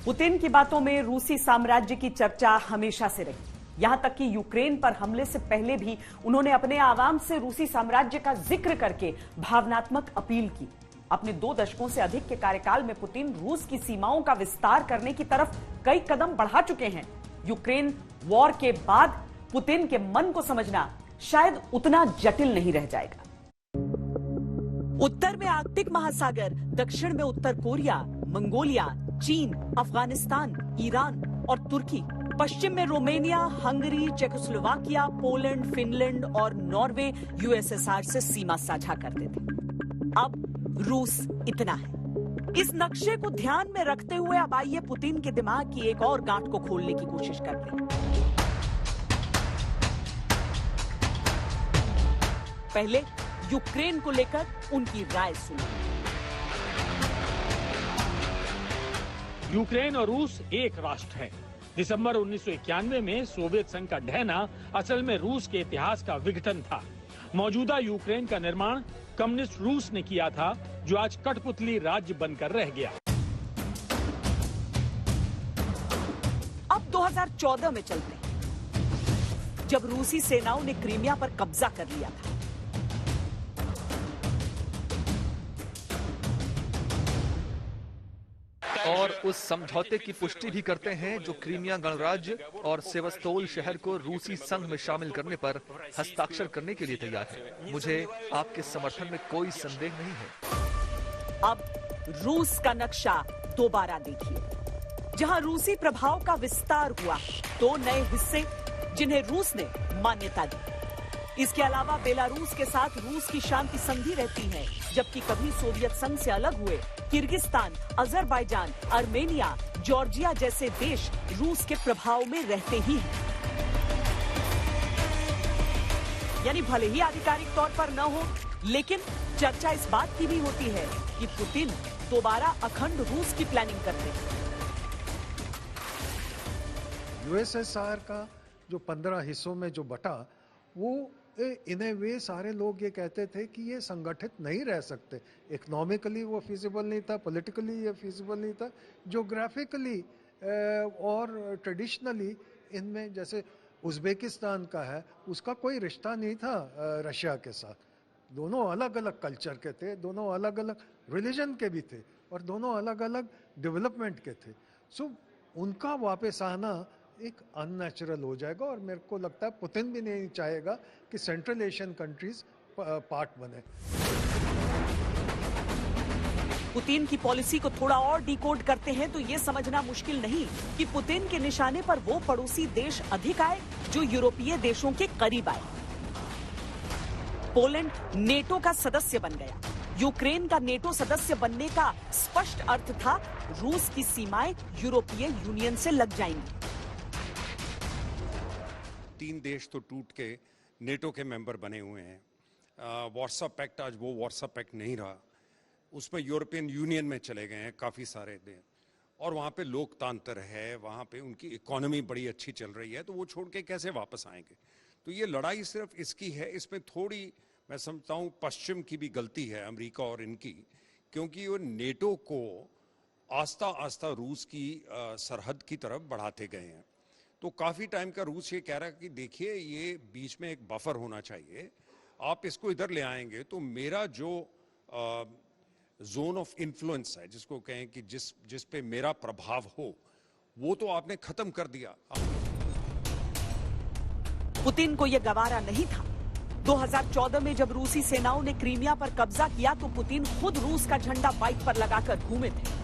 Putin की बातों में रूसी साम्राज्य की चर्चा हमेशा से रही। यहां तक कि यूक्रेन पर हमले से पहले भी उन्होंने अपने आवाम से रूसी साम्राज्य का जिक्र करके भावनात्मक अपील की। अपने 2 दशकों से अधिक के कार्यकाल में पुतिन रूस की सीमाओं का विस्तार करने की तरफ कई कदम बढ़ा चुके हैं। यूक्रेन वॉर के बाद पुतिन के मन को समझना शायद उतना जटिल नहीं रह जाएगा। उत्तर में आर्कटिक महासागर, दक्षिण में उत्तर कोरिया, मंगोलिया, चीन, अफगानिस्तान, ईरान और तुर्की, पश्चिम में Romania, Hungary, Czechoslovakia, Poland, Finland और नॉर्वे यूएसएसआर से सीमा साझा करते थे। अब रूस इतना है। इस नक्शे को ध्यान में रखते हुए अब आइए पुतिन के दिमाग की एक और गांठ को खोलने की कोशिश करते हैं। पहले यूक्रेन को लेकर उनकी राय सुनिए। यूक्रेन और रूस एक राष्ट्र है। दिसंबर 1991 में सोवियत संघ का ढहना असल में रूस के इतिहास का विघटन था। मौजूदा यूक्रेन का निर्माण कम्युनिस्ट रूस ने किया था, जो आज कठपुतली राज्य बनकर रह गया। अब 2014 में चलते हैं, जब रूसी सेनाओं ने क्रीमिया पर कब्जा कर लिया था। और उस समझौते की पुष्टि भी करते हैं जो क्रीमिया गणराज्य और सेवस्तोल शहर को रूसी संघ में शामिल करने पर हस्ताक्षर करने के लिए तैयार है। मुझे आपके समर्थन में कोई संदेह नहीं है। अब रूस का नक्शा दोबारा देखिए। जहां रूसी प्रभाव का विस्तार हुआ, 2 नए हिस्से जिन्हें रूस ने मान्यता दी। इसके अलावा बेलारूस के साथ रूस की शांति संधि रहती है, जबकि कभी सोवियत संघ से अलग हुए किर्गिस्तान, अजरबैजान, आर्मेनिया, जॉर्जिया जैसे देश रूस के प्रभाव में रहते ही हैं। यानी भले ही आधिकारिक तौर पर न हो, लेकिन चर्चा इस बात की भी होती है कि पुतिन दोबारा अखंड रूस की प्लानिंग करते हैं। यूएसएसआर का जो 15 हिस्सों में जो बटा, वो इन ए वे सारे लोग ये कहते थे कि ये संगठित नहीं रह सकते। इकोनॉमिकली वो फिजिबल नहीं था, पॉलिटिकली ये फिजिबल नहीं था, ज्योग्राफिकली और ट्रेडिशनली इनमें जैसे उज़्बेकिस्तान का है, उसका कोई रिश्ता नहीं था रशिया के साथ। दोनों अलग अलग कल्चर के थे, दोनों अलग अलग रिलीजन के भी थे और दोनों अलग अलग डेवलपमेंट के थे। सो उनका वापस आना एक अननेचुरल हो जाएगा और मेरे को लगता है पुतिन भी नहीं चाहेगा कि सेंट्रल एशियन कंट्रीज पार्ट बने। पुतिन की पॉलिसी को थोड़ा और डिकोड करते हैं तो ये समझना मुश्किल नहीं कि पुतिन के निशाने पर वो पड़ोसी देश अधिक आए जो यूरोपीय देशों के करीब आए। पोलैंड नेटो का सदस्य बन गया। यूक्रेन का नेटो सदस्य बनने का स्पष्ट अर्थ था रूस की सीमाएं यूरोपीय यूनियन से लग जाएंगी। 3 देश तो टूट के नेटो के मेंबर बने हुए हैं। वार्सा पैक्ट आज वो वार्सा पैक्ट नहीं रहा, उसमें यूरोपियन यूनियन में चले गए हैं काफ़ी सारे देश, और वहाँ पे लोकतंत्र है, वहाँ पे उनकी इकोनॉमी बड़ी अच्छी चल रही है, तो वो छोड़ के कैसे वापस आएंगे। तो ये लड़ाई सिर्फ इसकी है, इसमें थोड़ी मैं समझता हूँ पश्चिम की भी गलती है, अमेरिका और इनकी, क्योंकि वो नेटो को आस्ता आस्ता रूस की सरहद की तरफ बढ़ाते गए हैं। तो काफ़ी टाइम का रूस ये कह रहा है कि देखिए ये बीच में एक बफर होना चाहिए, आप इसको इधर ले आएंगे तो मेरा जो जोन ऑफ इन्फ्लुएंस है, जिसको कहें कि जिस पे मेरा प्रभाव हो, वो तो आपने खत्म कर दिया। पुतिन को यह गवारा नहीं था। 2014 में जब रूसी सेनाओं ने क्रीमिया पर कब्जा किया तो पुतिन खुद रूस का झंडा बाइक पर लगाकर घूमे थे।